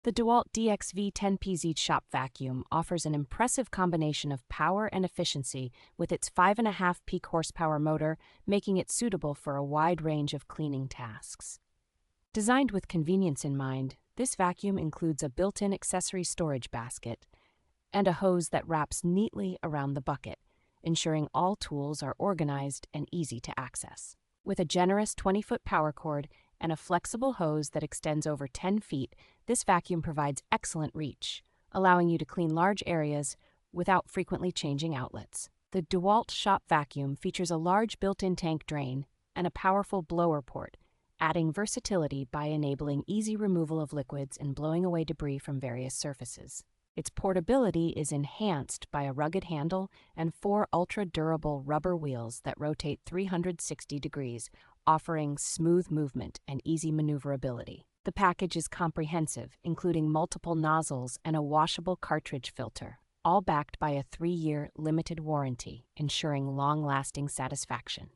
The DEWALT DXV10PZ Shop Vacuum offers an impressive combination of power and efficiency with its 5.5 peak horsepower motor, making it suitable for a wide range of cleaning tasks. Designed with convenience in mind, this vacuum includes a built-in accessory storage basket and a hose that wraps neatly around the bucket, ensuring all tools are organized and easy to access. With a generous 20-foot power cord and a flexible hose that extends over 10 feet, this vacuum provides excellent reach, allowing you to clean large areas without frequently changing outlets. The DEWALT Shop Vacuum features a large built-in tank drain and a powerful blower port, adding versatility by enabling easy removal of liquids and blowing away debris from various surfaces. Its portability is enhanced by a rugged handle and 4 ultra-durable rubber wheels that rotate 360 degrees, offering smooth movement and easy maneuverability. The package is comprehensive, including multiple nozzles and a washable cartridge filter, all backed by a 3-year limited warranty, ensuring long-lasting satisfaction.